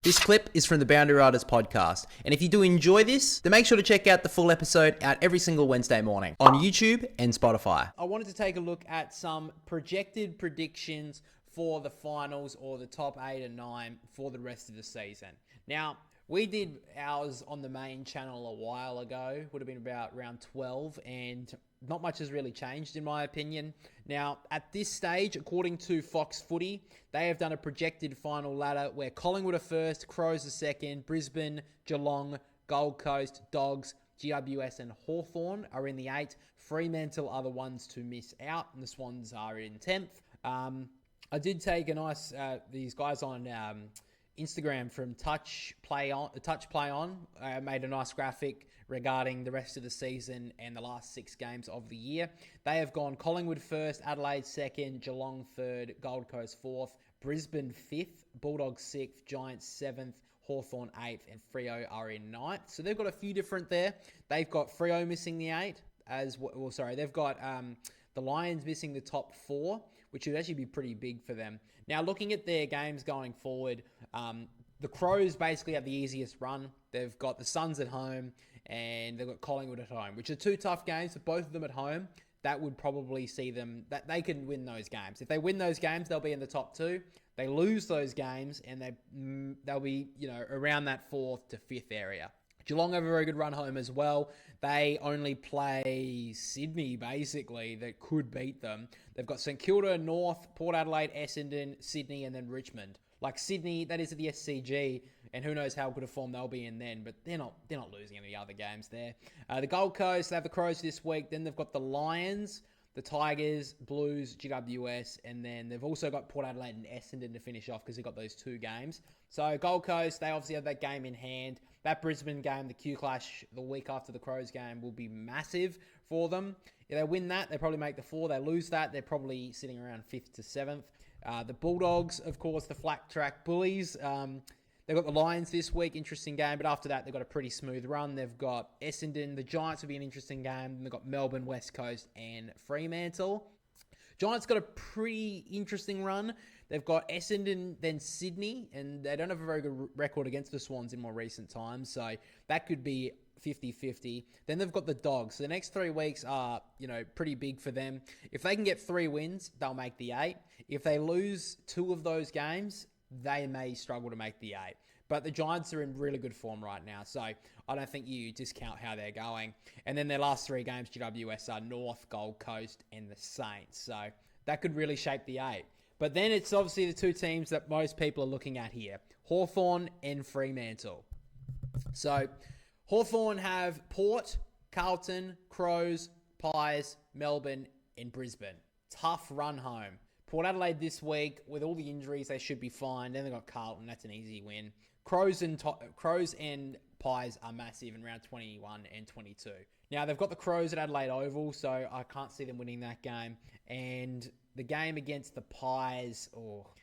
This clip is from the Boundary Riders podcast, and if you do enjoy this, then make sure to check out the full episode out every single Wednesday morning on YouTube and Spotify. I wanted to take a look at some projected predictions for the finals or the top 8 and 9 for the rest of the season. Now, we did ours on the main channel a while ago, would have been about round 12, and not much has really changed in my opinion. Now, at this stage, according to Fox Footy, they have done a projected final ladder where Collingwood are first, Crows are second, Brisbane, Geelong, Gold Coast, Dogs, GWS and Hawthorn are in the 8. Fremantle are the ones to miss out, and the Swans are in 10th. I did take a nice, these guys on Instagram from Touch Play On made a nice graphic regarding the rest of the season and the last 6 games of the year. They have gone Collingwood first, Adelaide second, Geelong third, Gold Coast fourth, Brisbane 5th, Bulldogs 6th, Giants 7th, Hawthorn 8th, and Freo are in 9th. So they've got a few different there. They've got Freo missing the 8 they've got the Lions missing the top 4, which would actually be pretty big for them. Now, looking at their games going forward, the Crows basically have the easiest run. They've got the Suns at home and they've got Collingwood at home, which are 2 tough games, but both of them at home. That would probably see them, that they can win those games. If they win those games, they'll be in the top 2. They lose those games and they'll be, around that 4th to 5th area. Geelong have a very good run home as well. They only play Sydney, basically, that could beat them. They've got St Kilda, North, Port Adelaide, Essendon, Sydney, and then Richmond. Like Sydney, that is at the SCG, and who knows how good a form they'll be in then, but they're not losing any other games there. The Gold Coast, they have the Crows this week. Then they've got the Lions, the Tigers, Blues, GWS, and then they've also got Port Adelaide and Essendon to finish off because they've got those 2 games. So Gold Coast, they obviously have that game in hand. That Brisbane game, the Q Clash, the week after the Crows game, will be massive for them. If they win that, they probably make the 4. They lose that, they're probably sitting around 5th to 7th. The Bulldogs, of course, the flat track bullies. They've got the Lions this week, interesting game, but after that, they've got a pretty smooth run. They've got Essendon, the Giants will be an interesting game, and they've got Melbourne, West Coast, and Fremantle. Giants got a pretty interesting run. They've got Essendon, then Sydney, and they don't have a very good record against the Swans in more recent times, so that could be 50-50. Then they've got the Dogs. So the next 3 weeks are, pretty big for them. If they can get 3 wins, they'll make the 8. If they lose 2 of those games, they may struggle to make the 8. But the Giants are in really good form right now, so I don't think you discount how they're going. And then their last 3 games, GWS, are North, Gold Coast, and the Saints. So that could really shape the 8. But then it's obviously the 2 teams that most people are looking at here, Hawthorn and Fremantle. So Hawthorn have Port, Carlton, Crows, Pies, Melbourne, and Brisbane. Tough run home. Port Adelaide this week, with all the injuries, they should be fine. Then they've got Carlton. That's an easy win. Crows and Pies are massive in round 21 and 22. Now, they've got the Crows at Adelaide Oval, so I can't see them winning that game. And the game against the Pies,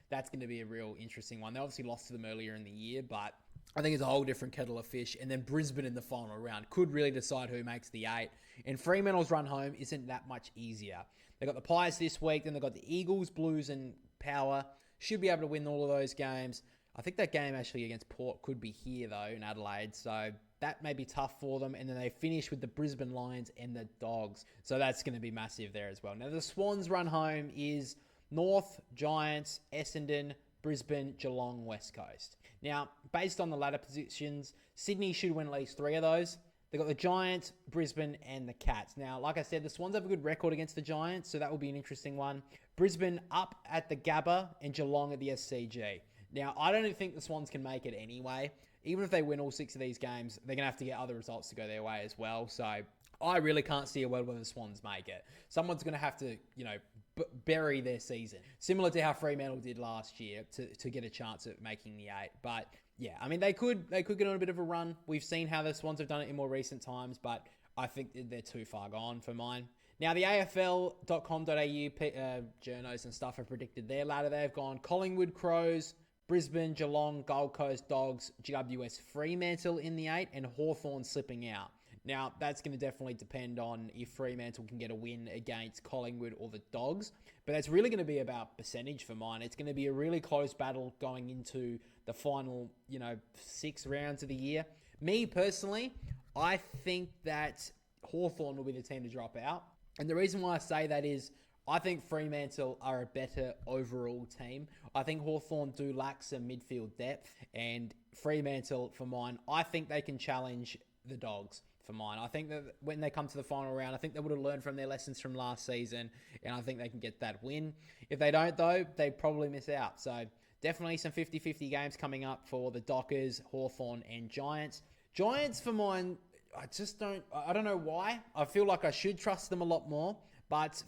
that's going to be a real interesting one. They obviously lost to them earlier in the year, but I think it's a whole different kettle of fish. And then Brisbane in the final round could really decide who makes the 8. And Fremantle's run home isn't that much easier. They've got the Pies this week, then they've got the Eagles, Blues, and Power. Should be able to win all of those games. I think that game actually against Port could be here, though, in Adelaide. So that may be tough for them. And then they finish with the Brisbane Lions and the Dogs. So that's going to be massive there as well. Now, the Swans' run home is North, Giants, Essendon, Brisbane, Geelong, West Coast. Now, based on the ladder positions, Sydney should win at least 3 of those. They've got the Giants, Brisbane, and the Cats. Now, like I said, the Swans have a good record against the Giants, so that will be an interesting one. Brisbane up at the Gabba and Geelong at the SCG. Now, I don't think the Swans can make it anyway. Even if they win all 6 of these games, they're going to have to get other results to go their way as well. So I really can't see a world where the Swans make it. Someone's going to have to, bury their season. Similar to how Fremantle did last year to get a chance at making the 8. But yeah, I mean, they could get on a bit of a run. We've seen how the Swans have done it in more recent times, but I think they're too far gone for mine. Now, the AFL.com.au journos and stuff have predicted their ladder. They've gone Collingwood, Crows, Brisbane, Geelong, Gold Coast, Dogs, GWS, Fremantle in the 8, and Hawthorn slipping out. Now, that's going to definitely depend on if Fremantle can get a win against Collingwood or the Dogs. But that's really going to be about percentage for mine. It's going to be a really close battle going into the final, 6 rounds of the year. Me personally, I think that Hawthorn will be the team to drop out. And the reason why I say that is I think Fremantle are a better overall team. I think Hawthorn do lack some midfield depth, and Fremantle, for mine, I think they can challenge the Dogs. For mine, I think that when they come to the final round, I think they would have learned from their lessons from last season, and I think they can get that win. If they don't, though, they probably miss out. So definitely some 50-50 games coming up for the Dockers, Hawthorn, and Giants. Giants, for mine, I don't know why. I feel like I should trust them a lot more, but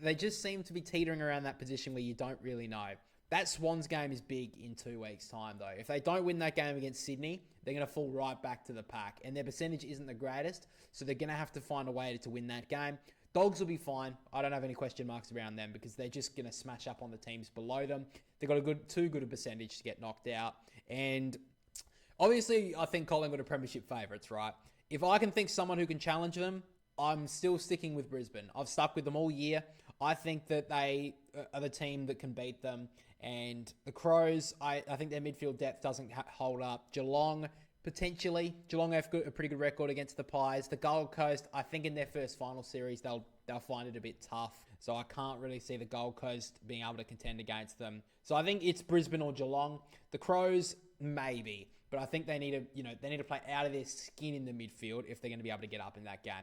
they just seem to be teetering around that position where you don't really know. That Swans game is big in 2 weeks' time, though. If they don't win that game against Sydney, they're going to fall right back to the pack. And their percentage isn't the greatest, so they're going to have to find a way to win that game. Dogs will be fine. I don't have any question marks around them because they're just going to smash up on the teams below them. They've got too good a percentage to get knocked out. And obviously, I think Collingwood are premiership favourites, right? If I can think someone who can challenge them, I'm still sticking with Brisbane. I've stuck with them all year. I think that they are the team that can beat them. And the Crows, I think their midfield depth doesn't hold up. Geelong, potentially. Geelong have a pretty good record against the Pies. The Gold Coast, I think in their first final series, they'll find it a bit tough. So I can't really see the Gold Coast being able to contend against them. So I think it's Brisbane or Geelong. The Crows, maybe. But I think they need to play out of their skin in the midfield if they're going to be able to get up in that game.